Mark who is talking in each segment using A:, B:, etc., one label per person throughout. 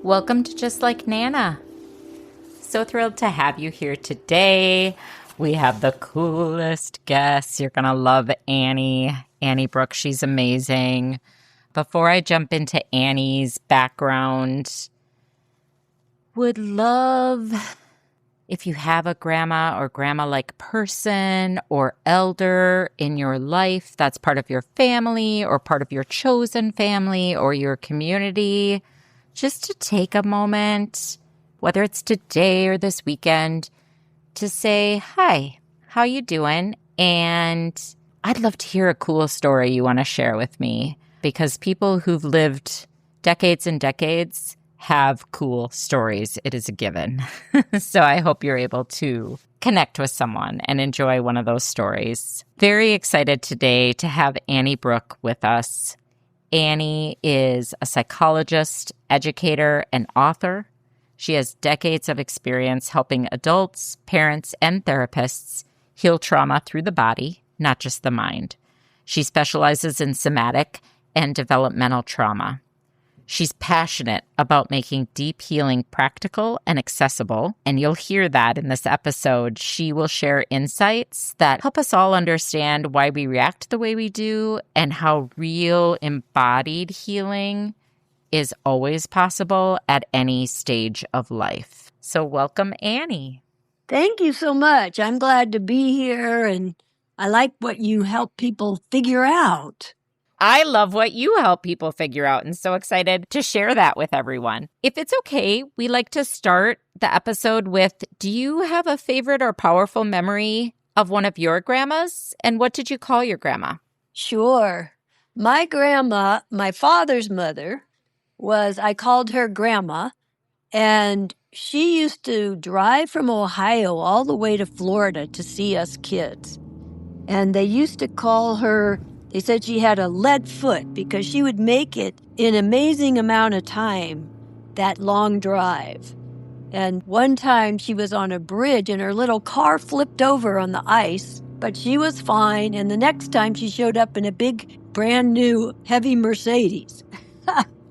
A: Welcome to Just Like Nana. So thrilled to have you here today. We have the coolest guests. You're going to love Annie Brook. She's amazing. Before I jump into Annie's background, would love if you have a grandma or grandma-like person or elder in your life that's part of your family or part of your chosen family or your community, just to take a moment, whether it's today or this weekend, to say, hi, how you doing? And I'd love to hear a cool story you want to share with me, because people who've lived decades and decades have cool stories. It is a given. So I hope you're able to connect with someone and enjoy one of those stories. Very excited today to have Annie Brook with us. Annie is a psychologist, educator, and author. She has decades of experience helping adults, parents, and therapists heal trauma through the body, not just the mind. She specializes in somatic and developmental trauma. She's passionate about making deep healing practical and accessible, and you'll hear that in this episode. She will share insights that help us all understand why we react the way we do and how real embodied healing is always possible at any stage of life. So welcome, Annie.
B: Thank you so much. I'm glad to be here, and I like what you help people figure out.
A: I love what you help people figure out, and so excited to share that with everyone. If it's okay, we like to start the episode with, do you have a favorite or powerful memory of one of your grandmas? And what did you call your grandma?
B: Sure. My grandma, my father's mother, I called her Grandma, and she used to drive from Ohio all the way to Florida to see us kids. And they used to call her, they said she had a lead foot because she would make it in an amazing amount of time, that long drive. And one time she was on a bridge and her little car flipped over on the ice, but she was fine. And the next time she showed up in a big, brand new, heavy Mercedes.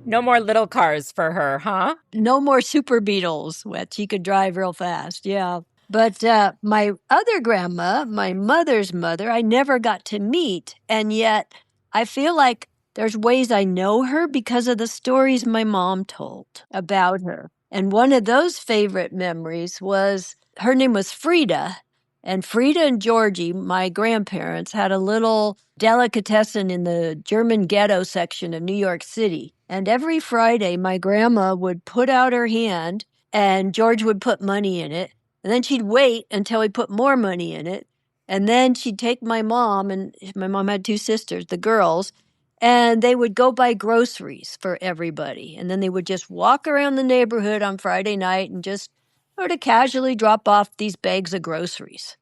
A: No more little cars for her, huh?
B: No more Super Beetles, what she could drive real fast, yeah. But my other grandma, my mother's mother, I never got to meet. And yet I feel like there's ways I know her because of the stories my mom told about her. And one of those favorite memories was, her name was Frida. And Frida and Georgie, my grandparents, had a little delicatessen in the German ghetto section of New York City. And every Friday, my grandma would put out her hand and George would put money in it. And then she'd wait until he put more money in it. And then she'd take my mom, and my mom had two sisters, the girls, and they would go buy groceries for everybody. And then they would just walk around the neighborhood on Friday night and just sort of casually drop off these bags of groceries.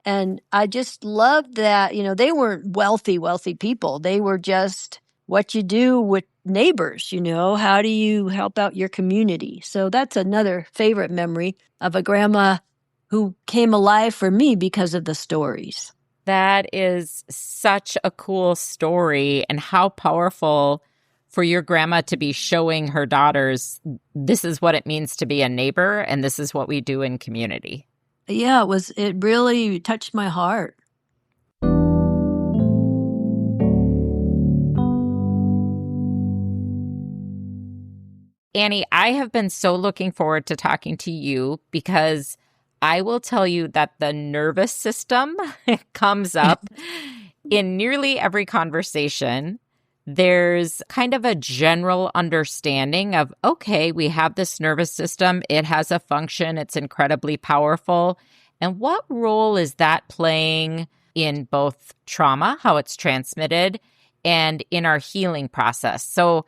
B: And I just loved that, they weren't wealthy people. They were just what you do with neighbors, how do you help out your community? So that's another favorite memory of a grandma who came alive for me because of the stories.
A: That is such a cool story, and how powerful for your grandma to be showing her daughters, this is what it means to be a neighbor, and this is what we do in community.
B: Yeah, it really touched my heart.
A: Annie, I have been so looking forward to talking to you because I will tell you that the nervous system comes up in nearly every conversation. There's kind of a general understanding of, okay, we have this nervous system. It has a function. It's incredibly powerful. And what role is that playing in both trauma, how it's transmitted, and in our healing process? So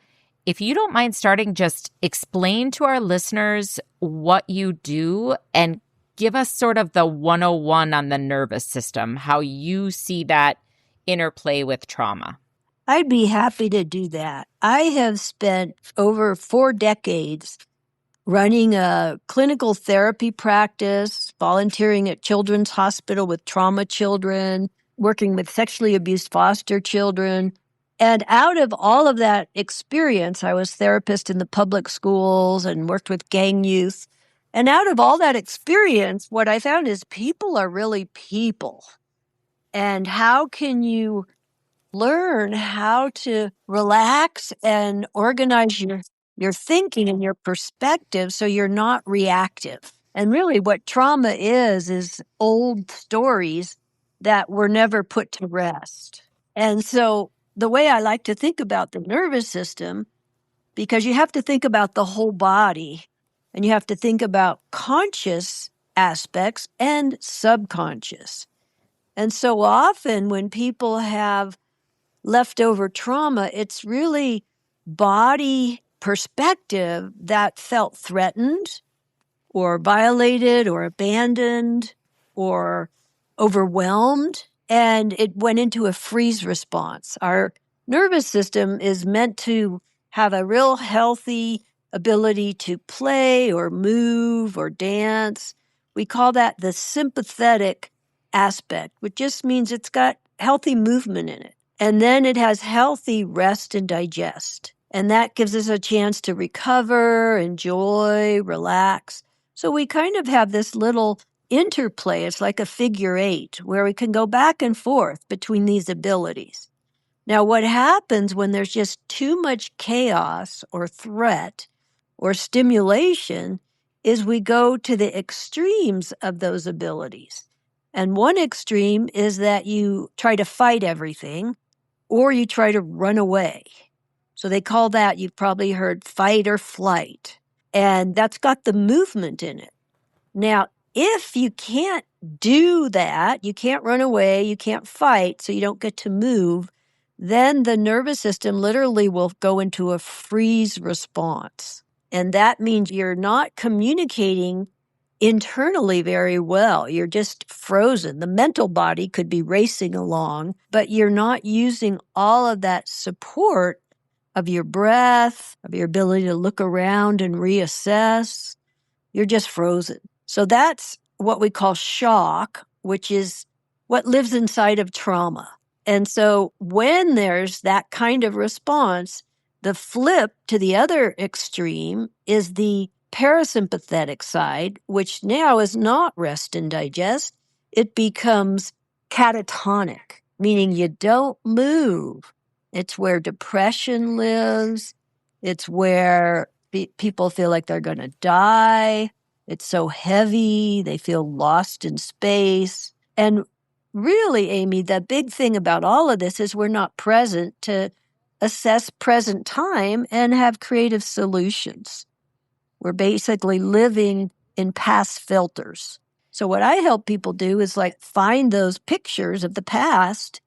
A: if you don't mind starting, just explain to our listeners what you do and give us sort of the 101 on the nervous system, how you see that interplay with trauma.
B: I'd be happy to do that. I have spent over 4 decades running a clinical therapy practice, volunteering at Children's Hospital with trauma children, working with sexually abused foster children, And out of all of that experience, I was therapist in the public schools and worked with gang youth. And out of all that experience, what I found is people are really people. And how can you learn how to relax and organize your thinking and your perspective so you're not reactive? And really what trauma is old stories that were never put to rest. And so the way I like to think about the nervous system, because you have to think about the whole body and you have to think about conscious aspects and subconscious. And so often when people have leftover trauma, it's really body perspective that felt threatened or violated or abandoned or overwhelmed, and it went into a freeze response. Our nervous system is meant to have a real healthy ability to play or move or dance. We call that the sympathetic aspect, which just means it's got healthy movement in it. And then it has healthy rest and digest. And that gives us a chance to recover, enjoy, relax. So we kind of have this little interplay. It's like a figure eight where we can go back and forth between these abilities. Now, what happens when there's just too much chaos or threat or stimulation is we go to the extremes of those abilities. And one extreme is that you try to fight everything or you try to run away. So they call that, you've probably heard, fight or flight. And that's got the movement in it. Now, if you can't do that, you can't run away, you can't fight, so you don't get to move, then the nervous system literally will go into a freeze response. And that means you're not communicating internally very well. You're just frozen. The mental body could be racing along, but you're not using all of that support of your breath, of your ability to look around and reassess. You're just frozen. So that's what we call shock, which is what lives inside of trauma. And so when there's that kind of response, the flip to the other extreme is the parasympathetic side, which now is not rest and digest. It becomes catatonic, meaning you don't move. It's where depression lives. It's where people feel like they're going to die. It's so heavy. They feel lost in space. And really, Amy, the big thing about all of this is we're not present to assess present time and have creative solutions. We're basically living in past filters. So what I help people do is like find those pictures of the past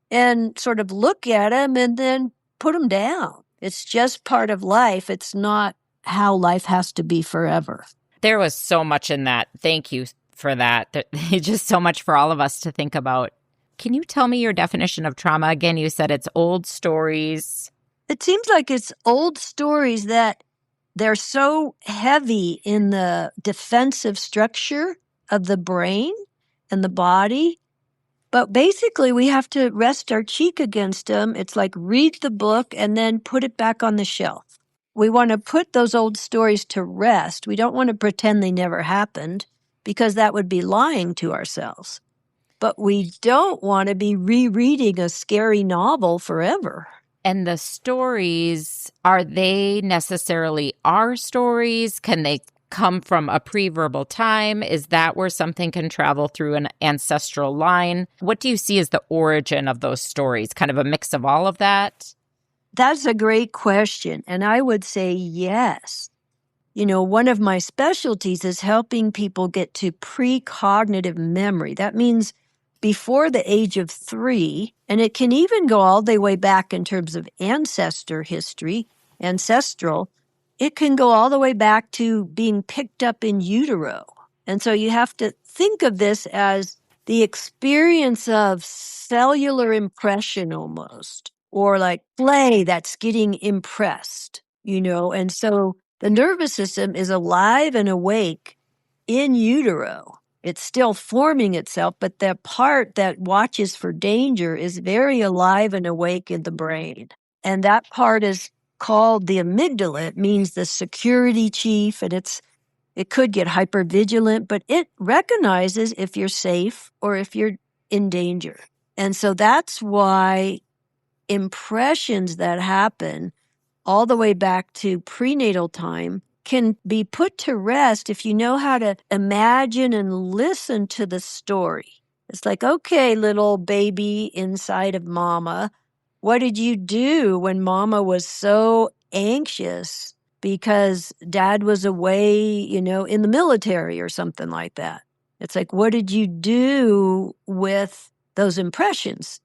B: and sort of look at them and then put them down. It's just part of life. It's not how life has to be forever.
A: There was so much in that. Thank you for that. Just so much for all of us to think about. Can you tell me your definition of trauma again? You said it's old stories.
B: It seems like it's old stories that they're so heavy in the defensive structure of the brain and the body. But basically, we have to rest our cheek against them. It's like read the book and then put it back on the shelf. We want to put those old stories to rest. We don't want to pretend they never happened because that would be lying to ourselves. But we don't want to be rereading a scary novel forever.
A: And the stories, are they necessarily our stories? Can they come from a pre-verbal time? Is that where something can travel through an ancestral line? What do you see as the origin of those stories? Kind of a mix of all of that?
B: That's a great question. And I would say yes. You know, one of my specialties is helping people get to precognitive memory. That means before the age of 3, and it can even go all the way back in terms of ancestral. It can go all the way back to being picked up in utero. And so you have to think of this as the experience of cellular impression almost, or like play that's getting impressed, you know. And so the nervous system is alive and awake in utero. It's still forming itself, but the part that watches for danger is very alive and awake in the brain. And that part is called the amygdala. It means the security chief, and it could get hypervigilant, but it recognizes if you're safe or if you're in danger. And so that's why impressions that happen all the way back to prenatal time can be put to rest if you know how to imagine and listen to the story. It's like, okay, little baby inside of mama, what did you do when mama was so anxious because dad was away, in the military or something like that? It's like, what did you do with those impressions?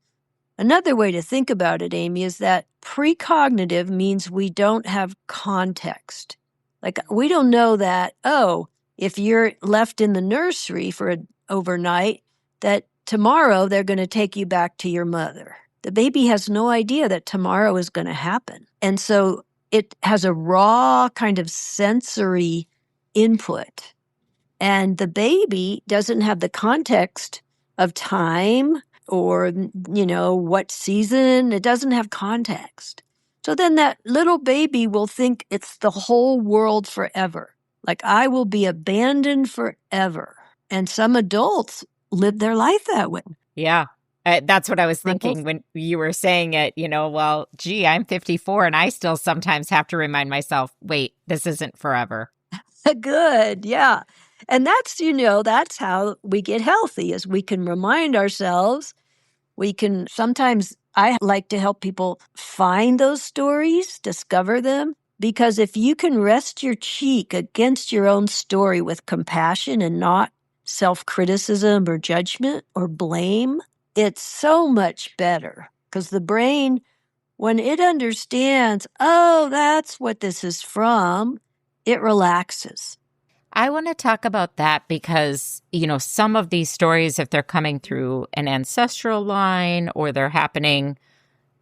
B: Another way to think about it, Amy, is that precognitive means we don't have context. Like, we don't know that, if you're left in the nursery for overnight, that tomorrow they're going to take you back to your mother. The baby has no idea that tomorrow is going to happen. And so it has a raw kind of sensory input. And the baby doesn't have the context of time or, what season. It doesn't have context. So then that little baby will think it's the whole world forever. Like, I will be abandoned forever. And some adults live their life that way.
A: Yeah. That's what I was
B: Right.
A: thinking when you were saying it, well, gee, I'm 54 and I still sometimes have to remind myself, wait, this isn't forever.
B: Good. Yeah. And that's how we get healthy, is we can remind ourselves. Sometimes I like to help people find those stories, discover them, because if you can rest your cheek against your own story with compassion and not self-criticism or judgment or blame, it's so much better. Because the brain, when it understands, that's what this is from, it relaxes.
A: I want to talk about that because, some of these stories, if they're coming through an ancestral line or they're happening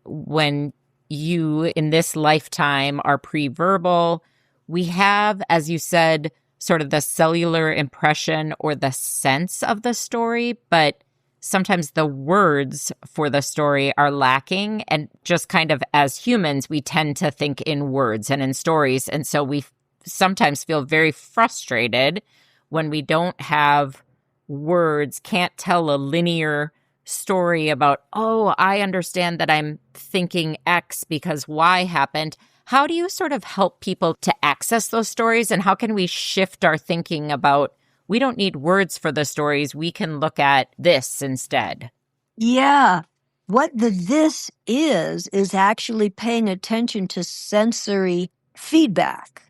A: when you in this lifetime are pre-verbal, we have, as you said, sort of the cellular impression or the sense of the story, but sometimes the words for the story are lacking. And just kind of as humans, we tend to think in words and in stories. And so we sometimes feel very frustrated when we don't have words, can't tell a linear story about, I understand that I'm thinking X because Y happened. How do you sort of help people to access those stories? And how can we shift our thinking about, we don't need words for the stories, we can look at this instead?
B: Yeah. What this is actually paying attention to sensory feedback.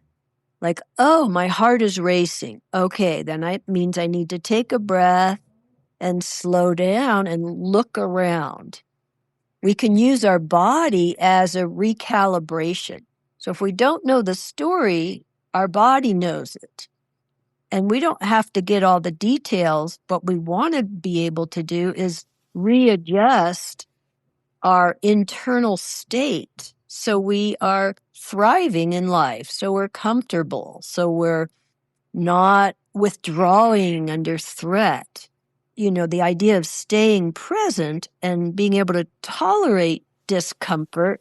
B: Like, my heart is racing. Okay, then it means I need to take a breath and slow down and look around. We can use our body as a recalibration. So if we don't know the story, our body knows it. And we don't have to get all the details. What we want to be able to do is readjust our internal state so we are thriving in life, so we're comfortable, so we're not withdrawing under threat. The idea of staying present and being able to tolerate discomfort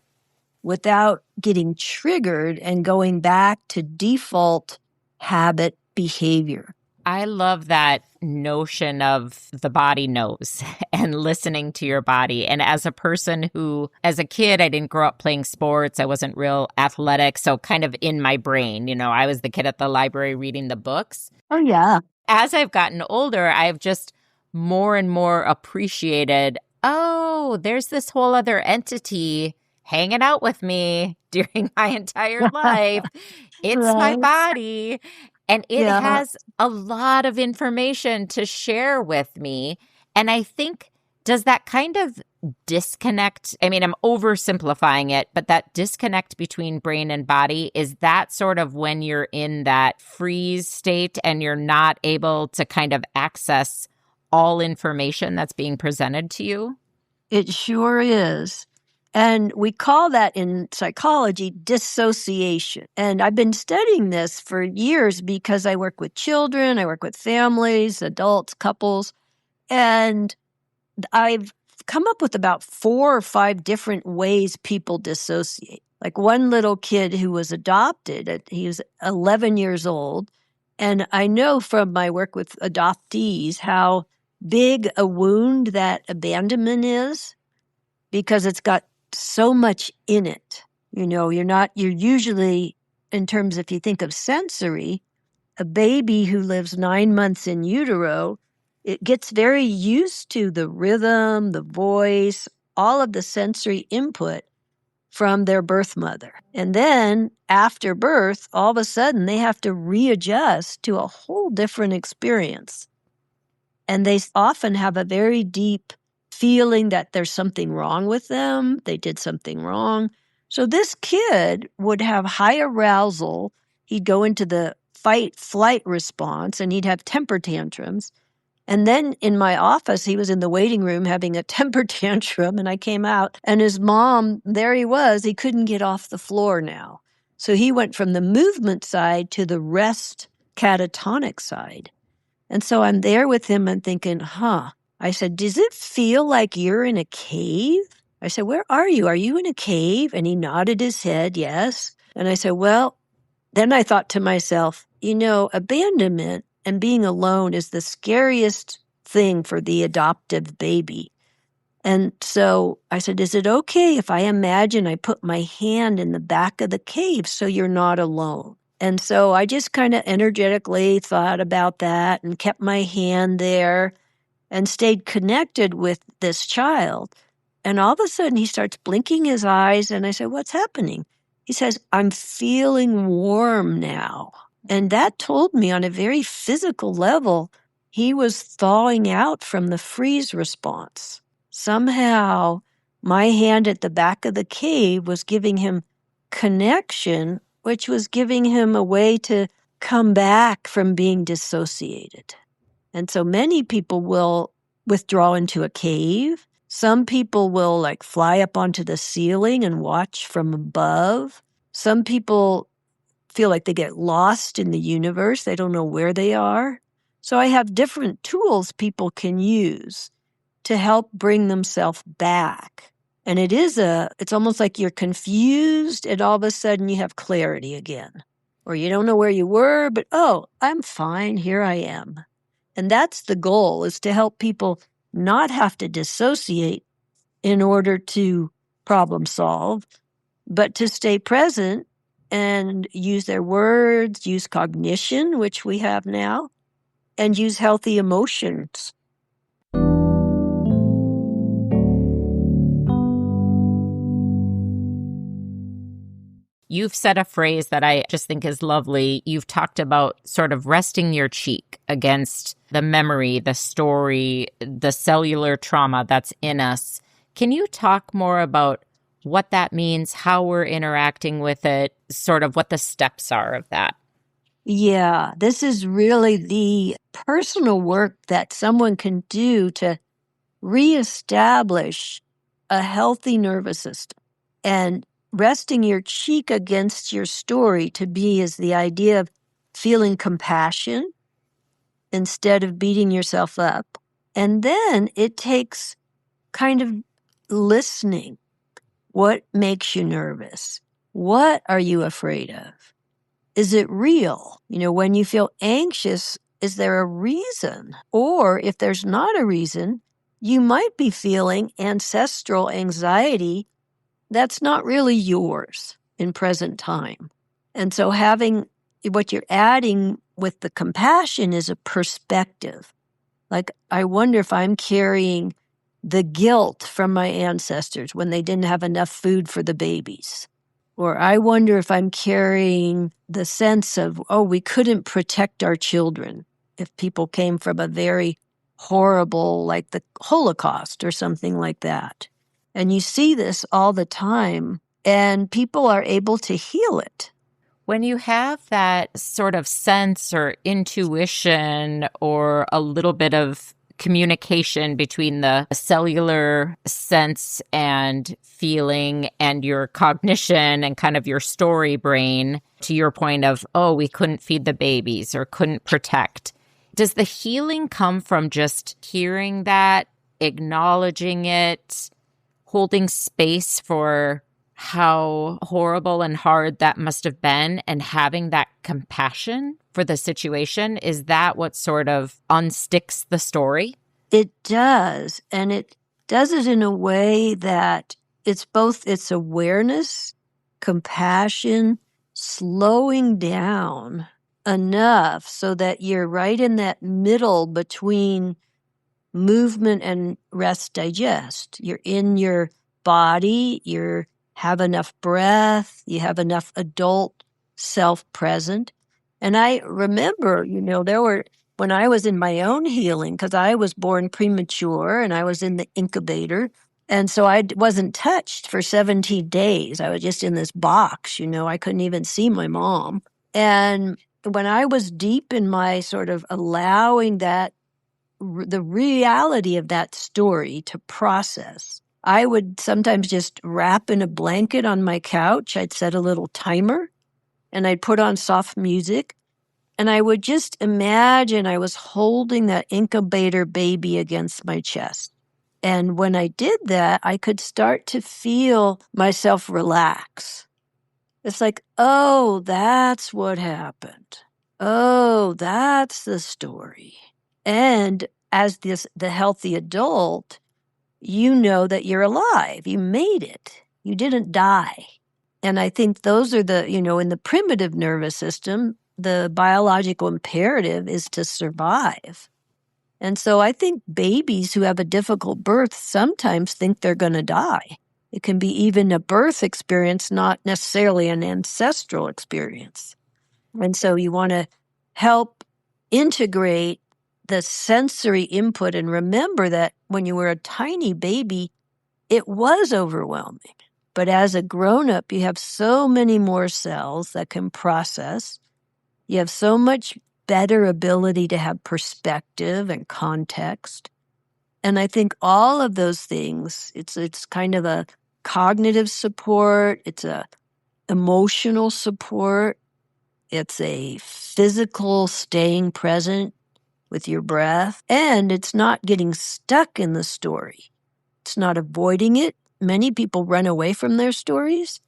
B: without getting triggered and going back to default habit behavior.
A: I love that notion of the body knows and listening to your body. And as a person who, as a kid, I didn't grow up playing sports. I wasn't real athletic. So kind of in my brain, I was the kid at the library reading the books.
B: Oh, yeah.
A: As I've gotten older, I've just more and more appreciated, there's this whole other entity hanging out with me during my entire life. It's my
B: Right.
A: body. And it
B: Yeah.
A: has a lot of information to share with me. And I think, does that kind of disconnect? I mean, I'm oversimplifying it, but that disconnect between brain and body, is that sort of when you're in that freeze state and you're not able to kind of access all information that's being presented to you?
B: It sure is. And we call that in psychology dissociation. And I've been studying this for years because I work with children, I work with families, adults, couples, and I've come up with about 4 or 5 different ways people dissociate. Like one little kid who was adopted, he was 11 years old. And I know from my work with adoptees how big a wound that abandonment is because it's got so much in it. You're usually, in terms, if you think of sensory, a baby who lives 9 months in utero, it gets very used to the rhythm, the voice, all of the sensory input from their birth mother. And then after birth, all of a sudden they have to readjust to a whole different experience. And they often have a very deep feeling that there's something wrong with them. They did something wrong. So this kid would have high arousal. He'd go into the fight-flight response, and he'd have temper tantrums. And then in my office, he was in the waiting room having a temper tantrum, and I came out, and his mom, there he was. He couldn't get off the floor now. So he went from the movement side to the rest catatonic side. And so I'm there with him and thinking, I said, does it feel like you're in a cave? I said, where are you? Are you in a cave? And he nodded his head, yes. And I said, well, then I thought to myself, abandonment and being alone is the scariest thing for the adoptive baby. And so I said, is it okay if I imagine I put my hand in the back of the cave so you're not alone? And so I just kind of energetically thought about that and kept my hand there and stayed connected with this child. And all of a sudden he starts blinking his eyes, and I said, what's happening? He says, I'm feeling warm now. And that told me on a very physical level, he was thawing out from the freeze response. Somehow my hand at the back of the cave was giving him connection, which was giving him a way to come back from being dissociated. And so many people will withdraw into a cave. Some people will fly up onto the ceiling and watch from above. Some people feel like they get lost in the universe. They don't know where they are. So I have different tools people can use to help bring themselves back. And it's almost like you're confused and all of a sudden you have clarity again. Or you don't know where you were, but I'm fine, here I am. And that's the goal, is to help people not have to dissociate in order to problem solve, but to stay present and use their words, use cognition, which we have now, and use healthy emotions.
A: You've said a phrase that I just think is lovely. You've talked about sort of resting your cheek against the memory, the story, the cellular trauma that's in us. Can you talk more about what that means, how we're interacting with it, sort of what the steps are of that?
B: Yeah, this is really the personal work that someone can do to reestablish a healthy nervous system. And resting your cheek against your story to me is the idea of feeling compassion instead of beating yourself up. And then it takes kind of listening. What makes you nervous? What are you afraid of? Is it real? When you feel anxious, is there a reason? Or if there's not a reason, you might be feeling ancestral anxiety that's not really yours in present time. And so having what you're adding with the compassion is a perspective. I wonder if I'm carrying the guilt from my ancestors when they didn't have enough food for the babies. Or I wonder if I'm carrying the sense of, we couldn't protect our children if people came from a very horrible, like the Holocaust or something like that. And you see this all the time, and people are able to heal it.
A: When you have that sort of sense or intuition or a little bit of communication between the cellular sense and feeling and your cognition and kind of your story brain, to your point of, oh, we couldn't feed the babies or couldn't protect. Does the healing come from just hearing that, acknowledging it, holding space for how horrible and hard that must have been, and having that compassion for the situation? Is that what sort of unsticks the story?
B: It does. And it does it in a way that it's both its awareness, compassion, slowing down enough so that you're right in that middle between movement and rest digest. You're in your body, you have enough breath, you have enough adult self present. And I remember, when I was in my own healing, because I was born premature and I was in the incubator. And so I wasn't touched for 17 days. I was just in this box, I couldn't even see my mom. And when I was deep in my sort of allowing that, the reality of that story to process, I would sometimes just wrap in a blanket on my couch. I'd set a little timer and I'd put on soft music. And I would just imagine I was holding that incubator baby against my chest. And when I did that, I could start to feel myself relax. It's like, oh, that's what happened. Oh, that's the story. And as the healthy adult, you know that you're alive. You made it. You didn't die. And I think those are in the primitive nervous system, the biological imperative is to survive. And so I think babies who have a difficult birth sometimes think they're going to die. It can be even a birth experience, not necessarily an ancestral experience. And so you want to help integrate the sensory input and remember that when you were a tiny baby, it was overwhelming. But as a grown-up, you have so many more cells that can process. You have so much better ability to have perspective and context. And I think all of those things, it's kind of a cognitive support, it's a emotional support, it's a physical staying present with your breath, and it's not getting stuck in the story. It's not avoiding it. Many people run away from their stories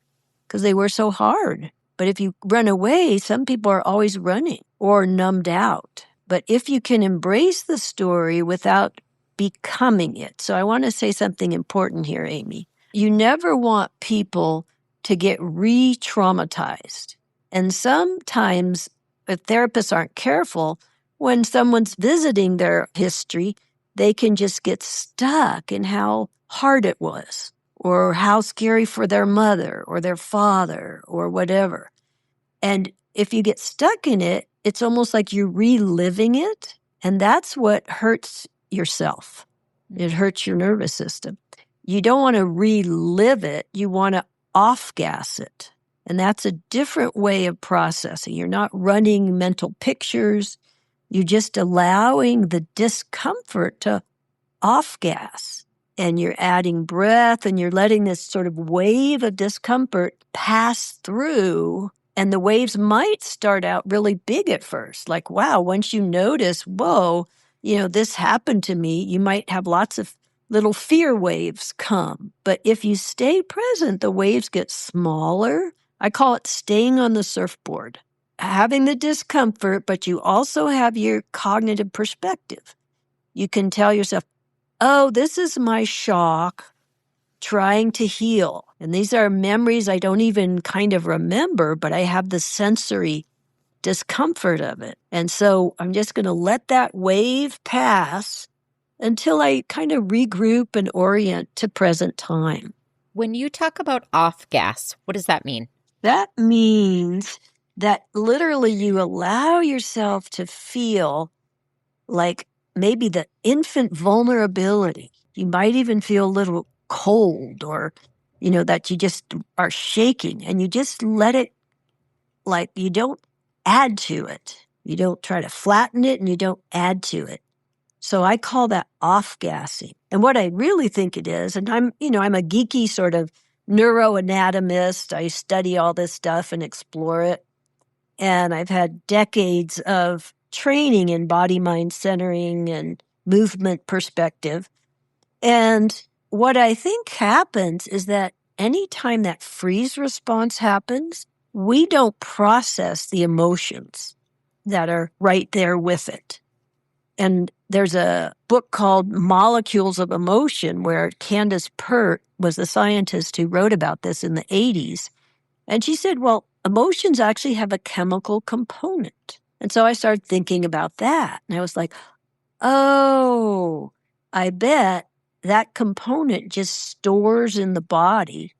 B: because they were so hard. But if you run away, some people are always running or numbed out. But if you can embrace the story without becoming it. So I want to say something important here, Amy. You never want people to get re-traumatized. And sometimes, if therapists aren't careful, when someone's visiting their history, they can just get stuck in how hard it was, or how scary for their mother or their father or whatever. And if you get stuck in it, it's almost like you're reliving it. And that's what hurts yourself. It hurts your nervous system. You don't want to relive it. You want to off-gas it. And that's a different way of processing. You're not running mental pictures. You're just allowing the discomfort to off-gas. And you're adding breath and you're letting this sort of wave of discomfort pass through. And the waves might start out really big at first. Like, wow, once you notice, whoa, this happened to me, you might have lots of little fear waves come. But if you stay present, the waves get smaller. I call it staying on the surfboard. Having the discomfort, but you also have your cognitive perspective. You can tell yourself, oh, this is my shock trying to heal. And these are memories I don't even kind of remember, but I have the sensory discomfort of it. And so I'm just going to let that wave pass until I kind of regroup and orient to present time.
A: When you talk about off gas, what does that mean?
B: That means that literally you allow yourself to feel like maybe the infant vulnerability. You might even feel a little cold or, that you just are shaking, and you just let it, like, you don't add to it. You don't try to flatten it and you don't add to it. So I call that off-gassing. And what I really think it is, and I'm a geeky sort of neuroanatomist. I study all this stuff and explore it. And I've had decades of training in body-mind centering and movement perspective. And what I think happens is that anytime that freeze response happens, we don't process the emotions that are right there with it. And there's a book called Molecules of Emotion where Candace Pert was the scientist who wrote about this in the 80s. And she said, well, emotions actually have a chemical component. And so I started thinking about that. And I was like, oh, I bet that component just stores in the body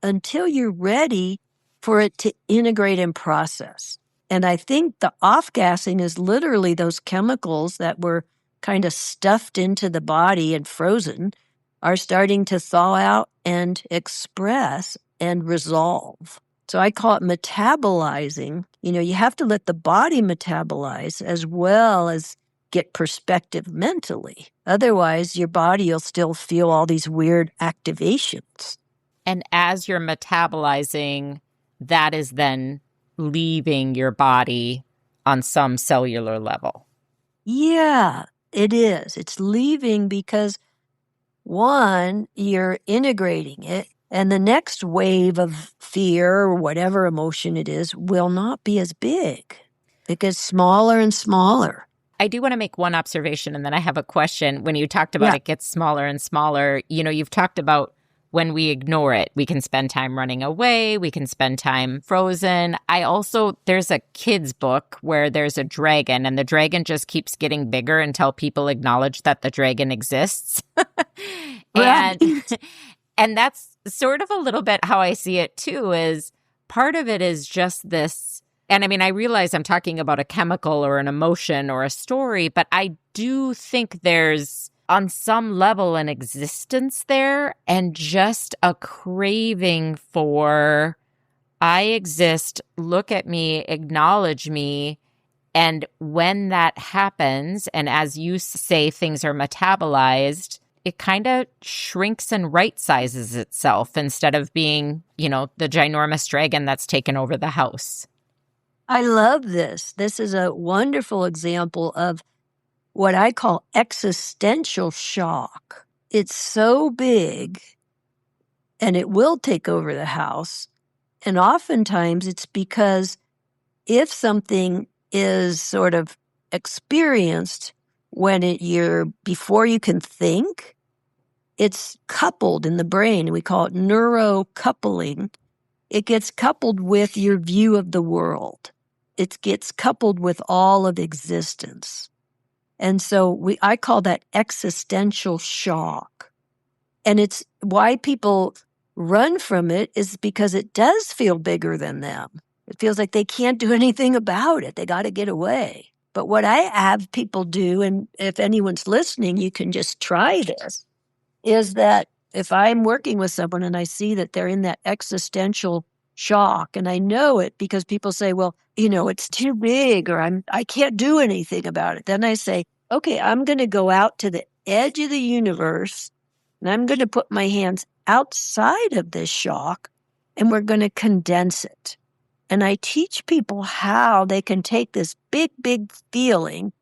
B: until you're ready for it to integrate and process. And I think the off-gassing is literally those chemicals that were kind of stuffed into the body and frozen are starting to thaw out and express and resolve. So I call it metabolizing. You have to let the body metabolize as well as get perspective mentally. Otherwise, your body will still feel all these weird activations.
A: And as you're metabolizing, that is then leaving your body on some cellular level.
B: Yeah, it is. It's leaving because, one, you're integrating it, and the next wave of fear or whatever emotion it is will not be as big. It gets smaller and smaller.
A: I do want to make one observation, and then I have a question. When you talked about it gets smaller and smaller, you've talked about when we ignore it, we can spend time running away, we can spend time frozen. There's a kid's book where there's a dragon, and the dragon just keeps getting bigger until people acknowledge that the dragon exists. And that's sort of a little bit how I see it too, is part of it is just this. And I mean, I realize I'm talking about a chemical or an emotion or a story, but I do think there's on some level an existence there and just a craving for, I exist, look at me, acknowledge me. And when that happens, and as you say, things are metabolized, it kind of shrinks and right sizes itself instead of being, the ginormous dragon that's taken over the house.
B: I love this. This is a wonderful example of what I call existential shock. It's so big and it will take over the house. And oftentimes it's because if something is sort of experienced before you can think, it's coupled in the brain. We call it neurocoupling. It gets coupled with your view of the world. It gets coupled with all of existence. And so I call that existential shock. And it's why people run from it is because it does feel bigger than them. It feels like they can't do anything about it. They got to get away. But what I have people do, and if anyone's listening, you can just try this, is that if I'm working with someone and I see that they're in that existential shock, and I know it because people say, well, it's too big or I can't do anything about it. Then I say, okay, I'm going to go out to the edge of the universe and I'm going to put my hands outside of this shock and we're going to condense it. And I teach people how they can take this big, big feeling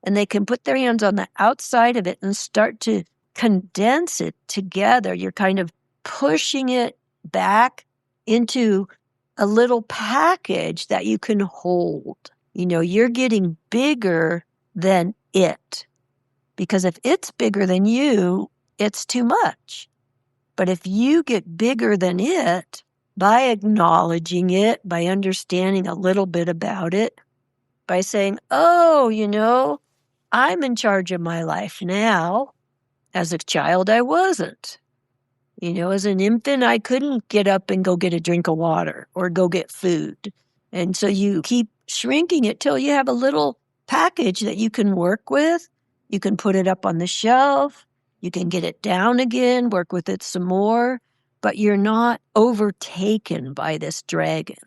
B: and they can put their hands on the outside of it and start to condense it together. You're kind of pushing it back into a little package that you can hold. You're getting bigger than it. Because if it's bigger than you, it's too much. But if you get bigger than it, by acknowledging it, by understanding a little bit about it, by saying, oh, I'm in charge of my life now. As a child, I wasn't. As an infant, I couldn't get up and go get a drink of water or go get food. And so you keep shrinking it till you have a little package that you can work with. You can put it up on the shelf. You can get it down again, work with it some more. But you're not overtaken by this dragon.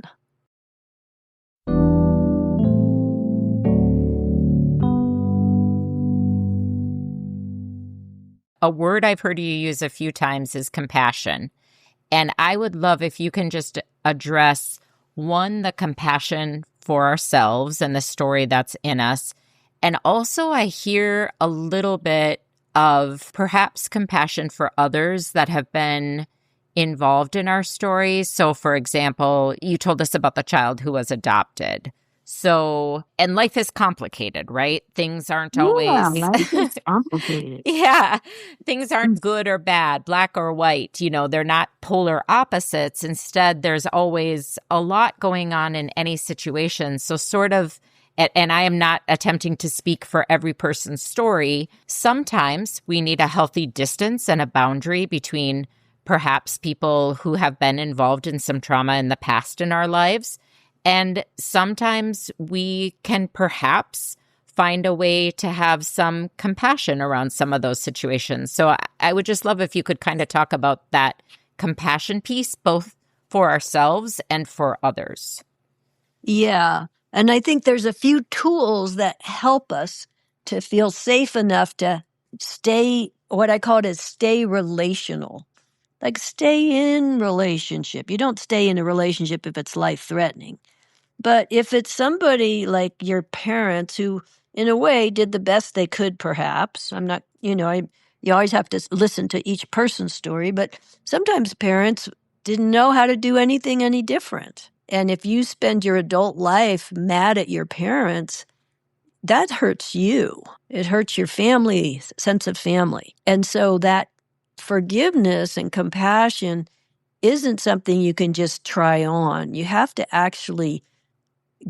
A: a word I've heard you use a few times is compassion. And I would love if you can just address one, the compassion for ourselves and the story that's in us. And also, I hear a little bit of perhaps compassion for others that have been involved in our stories. So, for example, you told us about the child who was adopted. So, and life is complicated, right? Things aren't
B: Yeah,
A: always,
B: life is complicated.
A: yeah, things aren't good or bad, black or white. They're not polar opposites. Instead, there's always a lot going on in any situation. So, sort of, and I am not attempting to speak for every person's story. Sometimes we need a healthy distance and a boundary between perhaps people who have been involved in some trauma in the past in our lives. And sometimes we can perhaps find a way to have some compassion around some of those situations. So I would just love if you could kind of talk about that compassion piece, both for ourselves and for others.
B: Yeah. And I think there's a few tools that help us to feel safe enough to stay, what I call it is stay relational. Like stay in relationship. You don't stay in a relationship if it's life threatening. But if it's somebody like your parents who, in a way, did the best they could, perhaps, I'm not, you always have to listen to each person's story, but sometimes parents didn't know how to do anything any different. And if you spend your adult life mad at your parents, that hurts you. It hurts your family, sense of family. And so that forgiveness and compassion isn't something you can just try on. You have to actually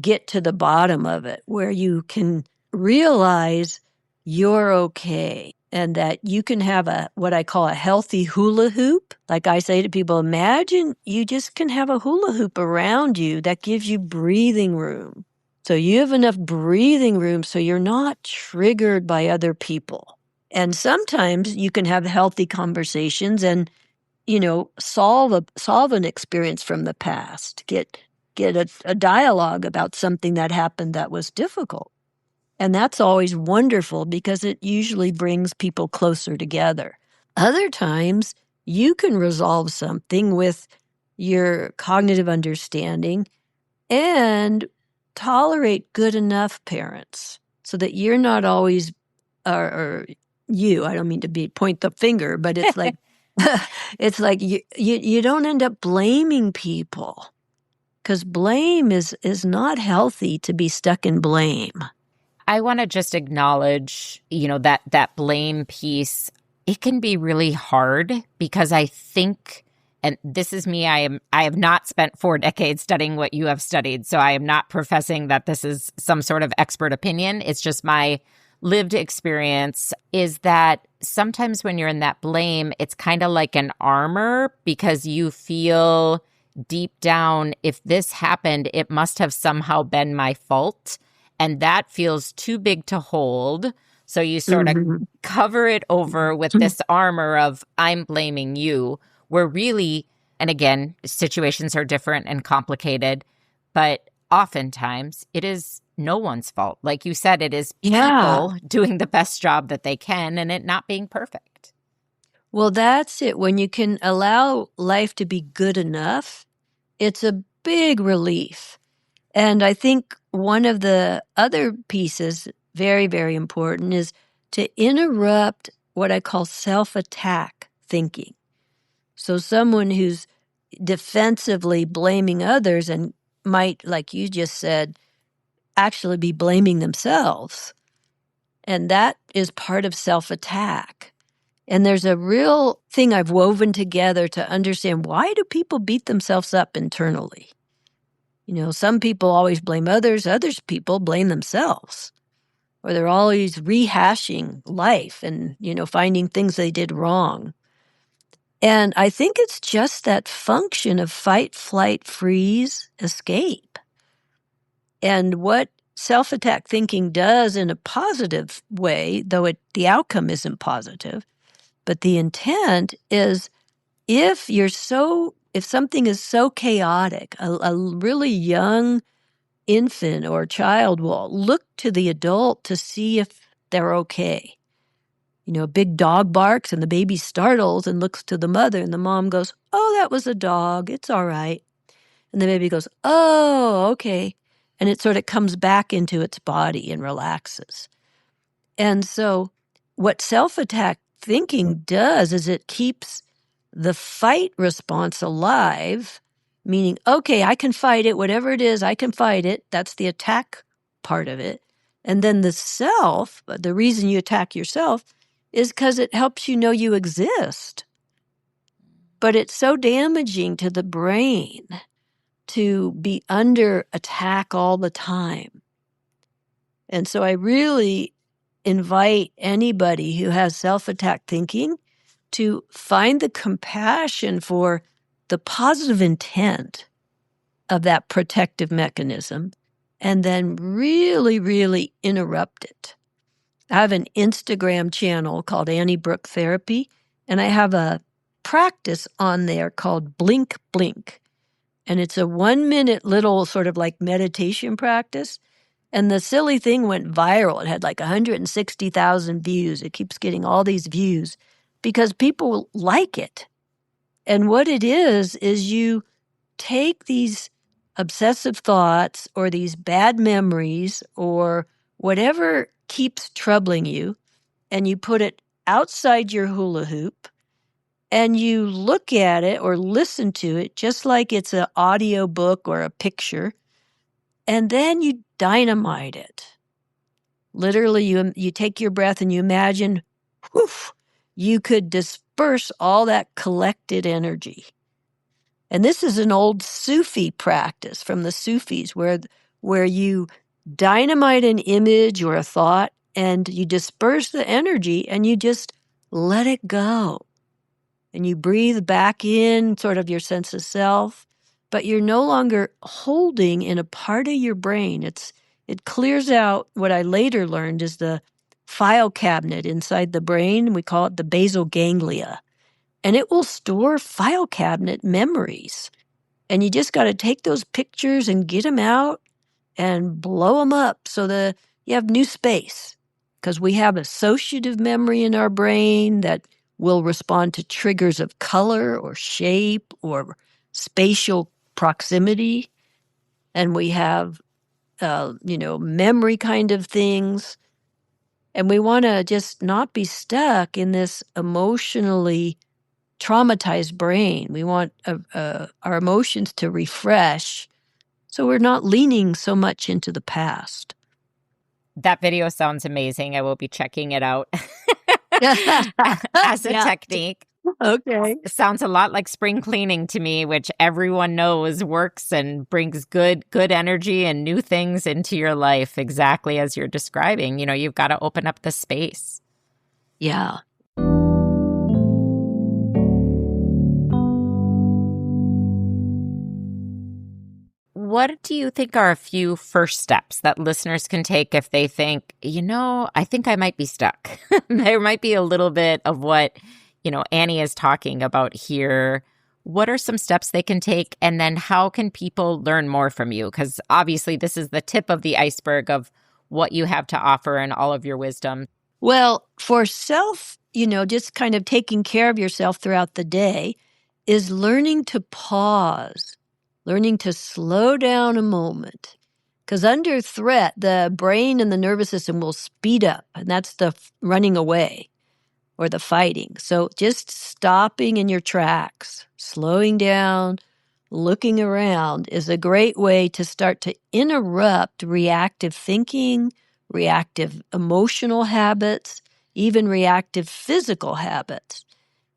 B: get to the bottom of it, where you can realize you're okay and that you can have what I call a healthy hula hoop. Like I say to people, imagine you just can have a hula hoop around you that gives you breathing room. So you have enough breathing room so you're not triggered by other people. And sometimes you can have healthy conversations and solve an experience from the past, get a dialogue about something that happened that was difficult. And that's always wonderful because it usually brings people closer together. Other times, you can resolve something with your cognitive understanding and tolerate good enough parents so that you're not always, or you, I don't mean to point the finger, but it's like, it's like you don't end up blaming people. Because blame is not healthy to be stuck in blame.
A: I want to just acknowledge, that blame piece. It can be really hard because I think, and this is me, I have not spent 4 decades studying what you have studied, so I am not professing that this is some sort of expert opinion. It's just my lived experience is that sometimes when you're in that blame, it's kind of like an armor because you feel deep down, if this happened, it must have somehow been my fault. And that feels too big to hold. So you sort of cover it over with this armor of, I'm blaming you, where really, and again, situations are different and complicated, but oftentimes it is no one's fault. Like you said, it is people doing the best job that they can and it not being perfect.
B: Well, that's it. When you can allow life to be good enough, it's a big relief. And I think one of the other pieces, very, very important, is to interrupt what I call self-attack thinking. So someone who's defensively blaming others and might, like you just said, actually be blaming themselves. And that is part of self-attack. And there's a real thing I've woven together to understand, why do people beat themselves up internally? Some people always blame others people blame themselves. Or they're always rehashing life and, finding things they did wrong. And I think it's just that function of fight, flight, freeze, escape. And what self-attack thinking does in a positive way, though the outcome isn't positive, but the intent is, if something is so chaotic, a really young infant or child will look to the adult to see if they're okay. a big dog barks and the baby startles and looks to the mother, and the mom goes, "Oh, that was a dog. It's all right." And the baby goes, "Oh, okay." And it sort of comes back into its body and relaxes. And so what self-attack thinking does is it keeps the fight response alive, meaning, okay, I can fight it, whatever it is, I can fight it. That's the attack part of it. And then the self, the reason you attack yourself is because it helps you know you exist. But it's so damaging to the brain to be under attack all the time. And so I really invite anybody who has self-attack thinking to find the compassion for the positive intent of that protective mechanism and then really, really interrupt it. I have an Instagram channel called Annie Brook Therapy, and I have a practice on there called Blink Blink. And it's a 1-minute little sort of like meditation practice. And the silly thing went viral. It had like 160,000 views. It keeps getting all these views because people like it. And what it is you take these obsessive thoughts or these bad memories or whatever keeps troubling you, and you put it outside your hula hoop, and you look at it or listen to it just like it's an audio book or a picture, and then you dynamite it. Literally, you take your breath and you imagine, whoof, you could disperse all that collected energy. And this is an old Sufi practice from the Sufis where you dynamite an image or a thought and you disperse the energy and you just let it go. And you breathe back in sort of your sense of self, but you're no longer holding in a part of your brain. It clears out what I later learned is the file cabinet inside the brain. We call it the basal ganglia. And it will store file cabinet memories. And you just got to take those pictures and get them out and blow them up so that you have new space. Because we have associative memory in our brain that will respond to triggers of color or shape or spatial proximity. And we have, memory kind of things. And we want to just not be stuck in this emotionally traumatized brain. We want our emotions to refresh so we're not leaning so much into the past.
A: That video sounds amazing. I will be checking it out as a technique.
B: Okay.
A: It sounds a lot like spring cleaning to me, which everyone knows works and brings good energy and new things into your life, exactly as you're describing. You've got to open up the space.
B: Yeah.
A: What do you think are a few first steps that listeners can take if they think, I think I might be stuck? There might be a little bit of what, Annie is talking about here. What are some steps they can take? And then how can people learn more from you? Because obviously this is the tip of the iceberg of what you have to offer and all of your wisdom.
B: Well, for self, just kind of taking care of yourself throughout the day is learning to pause. Learning to slow down a moment. Because under threat, the brain and the nervous system will speed up, and that's the running away or the fighting. So just stopping in your tracks, slowing down, looking around is a great way to start to interrupt reactive thinking, reactive emotional habits, even reactive physical habits.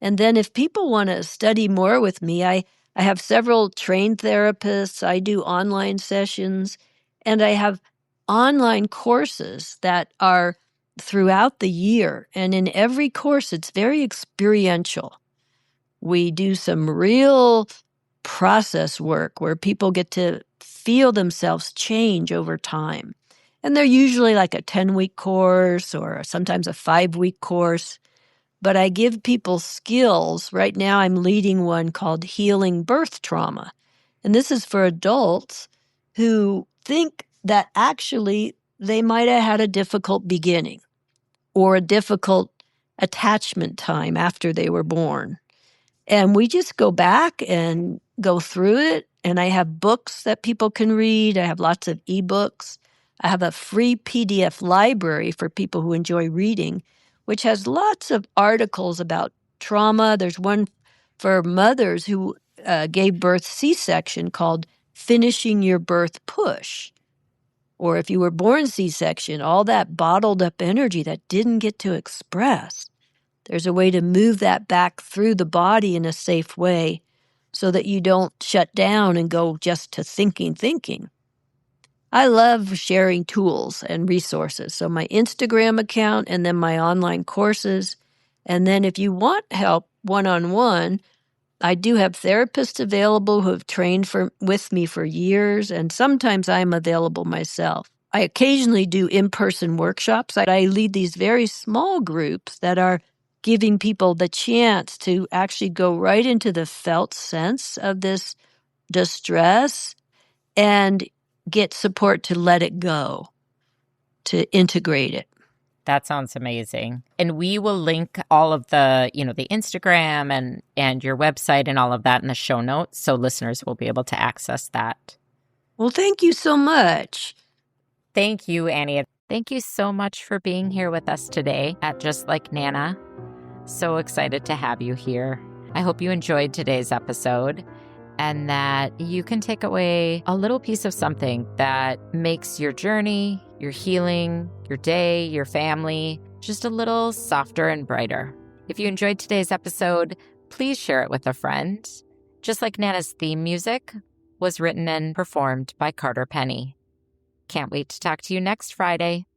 B: And then if people want to study more with me, I have several trained therapists. I do online sessions, and I have online courses that are throughout the year. And in every course, it's very experiential. We do some real process work where people get to feel themselves change over time. And they're usually like a 10-week course or sometimes a 5-week course. But I give people skills. Right now I'm leading one called Healing Birth Trauma. And this is for adults who think that actually they might have had a difficult beginning or a difficult attachment time after they were born. And we just go back and go through it. And I have books that people can read. I have lots of ebooks. I have a free PDF library for people who enjoy reading, which has lots of articles about trauma. There's one for mothers who gave birth C-section called Finishing Your Birth Push. Or if you were born C-section, all that bottled up energy that didn't get to express. There's a way to move that back through the body in a safe way so that you don't shut down and go just to thinking. I love sharing tools and resources. So my Instagram account and then my online courses. And then if you want help one-on-one, I do have therapists available who have trained with me for years, and sometimes I'm available myself. I occasionally do in-person workshops. I lead these very small groups that are giving people the chance to actually go right into the felt sense of this distress and get support to let it go, to integrate it.
A: That sounds amazing. And we will link all of the, the Instagram and your website and all of that in the show notes, so listeners will be able to access that.
B: Well, thank you so much.
A: Thank you, Annie. Thank you so much for being here with us today at Just Like Nana. So excited to have you here. I hope you enjoyed today's episode and that you can take away a little piece of something that makes your journey, your healing, your day, your family, just a little softer and brighter. If you enjoyed today's episode, please share it with a friend. Just Like Nana's theme music was written and performed by Carter Penny. Can't wait to talk to you next Friday.